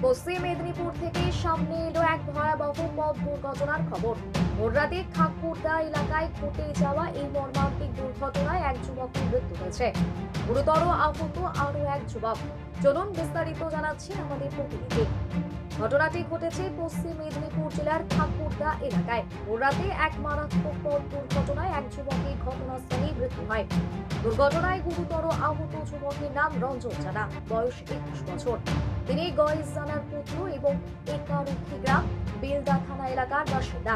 পশ্চিম মেদিনীপুর থেকে সামনে এলো এক ভয়াবহ পথ দুর্ঘটনার খবর। ভোররাতে খাকুরদা এলাকায় ঘটে যাওয়া এই মর্মান্তিক দুর্ঘটনায় এক যুবকের মৃত্যু হয়েছে, গুরুতর আহত আরো এক যুবক। চলুন বিস্তারিত জানাচ্ছি আমাদের প্রতিনিধি। ঘটনাটি ঘটেছে পশ্চিম মেদিনীপুর জেলার খাকুরদা এলাকায়। ভোররাতে এক মারাত্মক পথ দুর্ঘটনায় এক যুবকের ঘটনাস্থলেই মৃত্যু হয়। দুর্ঘটনায় গুরুতর আহত যুবকের নাম রঞ্জন জানা, বয়স 21 বছর। তিনি গয়েস জানার পুত্র এবং একারুক্ষী গ্রাম বেলদা থানা এলাকার বাসিন্দা।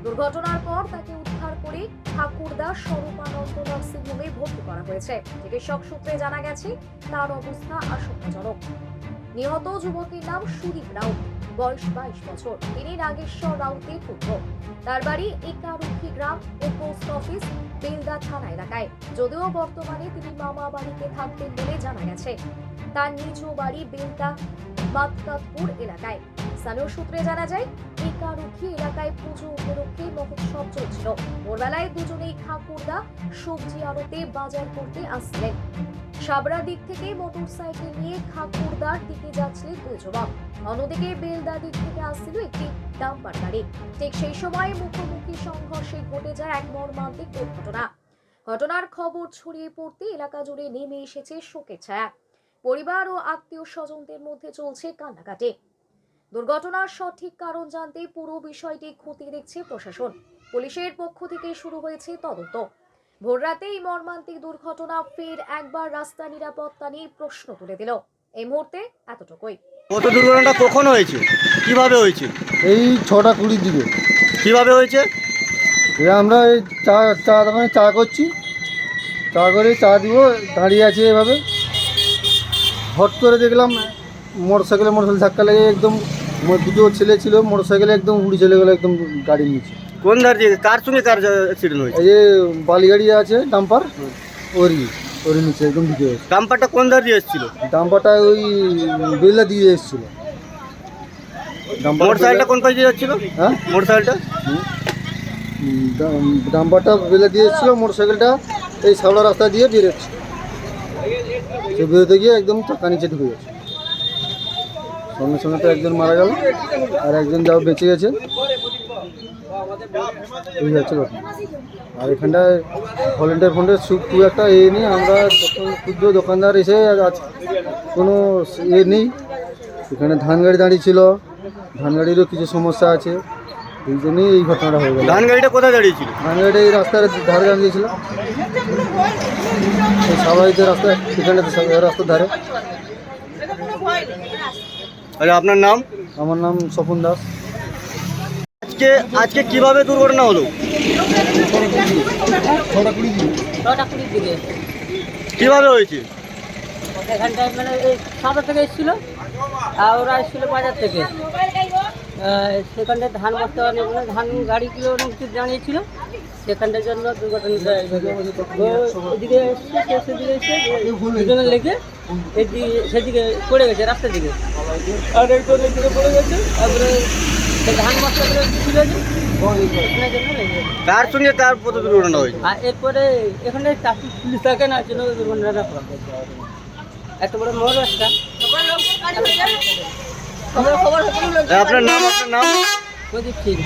দুর্ঘটনার পর তাকে উদ্ধার করে ঠাকুরদা স্বরূপানন্দ নার্সিংহোমে ভর্তি করা হয়েছে। চিকিৎসক সূত্রে জানা গেছে তার অবস্থা আশঙ্কাজনক। নিহত যুবকের নাম সুদীপ রাউত, বয়স 22 বছর। তিনি নাগেশ্বর রাউতের পুত্র। তার বাড়ি একারুক্ষী গ্রাম ও পোস্ট অফিস বেলদা থানা এলাকায়। যদিও বর্তমানে তিনি মামা বাড়িতে থাকতেন বলে জানা গেছে। তার নিজ বাড়ি বেলদা মাতকাতপুর এলাকায়। স্থানীয় সূত্রে জানা যায়, একারুক্ষী এলাকায় পুজো উপলক্ষে মহোৎসব চলছিল। ভোরবেলায় দুজনেই খাকুরদা সবজি আড়তে বাজার করতে আসছিলেন। সাবরা দিক থেকে মোটরসাইকেল নিয়ে খাকুরদার দিকে যাচ্ছিলেন দুই যুবক। অন্যদিকে বেলদা দিক থেকে আসছিল একটি ডাম্পার গাড়ি। ঠিক সেই সময় মুখোমুখি সংঘর্ষে ঘটে যায় এক মর্মান্তিক দুর্ঘটনা। ঘটনার খবর ছড়িয়ে পড়তে এলাকা জুড়ে নেমে এসেছে শোকের ছায়া। পরিবার ও আত্মীয় স্বজনদের মধ্যে চলছে কান্নাকাটি। দুর্ঘটনার সঠিক কারণ জানতে পুরো বিষয়টি খতিয়ে দেখছে প্রশাসন। পুলিশের পক্ষ থেকে শুরু হয়েছে তদন্ত। ভোররাতে এই মর্মান্তিক দুর্ঘটনা ফের একবার রাস্তা নিরাপত্তা নিয়ে প্রশ্ন তুলে দিল। এই মুহূর্তে এতটুকুই। কত দুর্ঘটনাটা কখন হয়েছে, কিভাবে হয়েছে? এই 6:20 দিকে। কিভাবে হয়েছে? আমরা এই চা দোকানে চা করছি, চা করে চা দিব, দাঁড়িয়ে আছে এভাবে। হট করে দেখলাম মোটরসাইকেল ধাক্কা লেগে একদম দুটো ছেলে ছিল, মোটরসাইকেলে একদম উড়ে চলে গেলো একদম গাড়ির নিচে। কোন ধার দিয়ে, কার সঙ্গে কার অ্যাক্সিডেন্ট হয়েছে? এই যে বালি গাড়ি আছে ডাম্পার, ওর নিচে একদম ঢুকে গেছে। ডাম্পারটা কোন ধার দিয়ে এসেছিল? ডাম্পারটা ওই বেলা দিয়ে এসেছিল। মোটরসাইকেলটা কোন পাশে যাচ্ছিল? হ্যাঁ, মোটরসাইকেলটা ডাম্পারটা বেলা দিয়ে এসেছিল, মোটরসাইকেলটা এই সাবলা রাস্তা দিয়ে বেরোচ্ছে। সে বেরোতে গিয়ে একদম চাকা নিচে ঢুকে গেছে। সঙ্গে সঙ্গে তো একজন মারা গেল, আর একজন যাও বেঁচে গেছে। এই হচ্ছে কথা। আর এখানটায় ভলেন্টিয়ার খুব একটা নেই। আমরা ক্ষুদ্র দোকানদার এসে আজ কোনো নেই। এখানে ধান গাড়ি দাঁড়িয়ে ছিল, ধান গাড়িরও কিছু সমস্যা আছে, এই জন্যই এই ঘটনাটা হয়ে গেল। ধান গাড়িটা কোথায় দাঁড়িয়েছিল? ধান গাড়িটা এই রাস্তার ধারে দাঁড়িয়েছিল, এই স্বাভাবিক রাস্তা, এখানটাতে রাস্তার ধারে। আচ্ছা, আপনার নাম? আমার নাম স্বপন দাস। আজকে কিভাবে দুর্ঘটনা হলো? 6:20 দিকে কিভাবে হয়েছে? এখানটায় মানে এই সাবরা থেকে এসেছিল, আর ওরা এসেছিল বাজার থেকে। সেখানটায় ধান বসতে পারেনি, ধান গাড়িগুলো কিছু দাঁড়িয়েছিল, সেখানটার জন্য দুর্ঘটনাটা এদিকে এসছে, সেদিকে এসে দুজনে লেগে সেদিকে পড়ে গেছে রাস্তার দিকে, আর একটু দিকে পড়ে গেছে। তারপরে ধান বস্তাগুলো ছিল যে কার সঙ্গে কার পথ দুর্ঘটনা হয়েছে? আর এরপরে এখানে ট্রাফিক পুলিশ থাকে না, জন্য দুর্ঘটনাটা হয়। এত বড় মোড় রাস্তা। আপনার নাম? প্রদীপ সিং।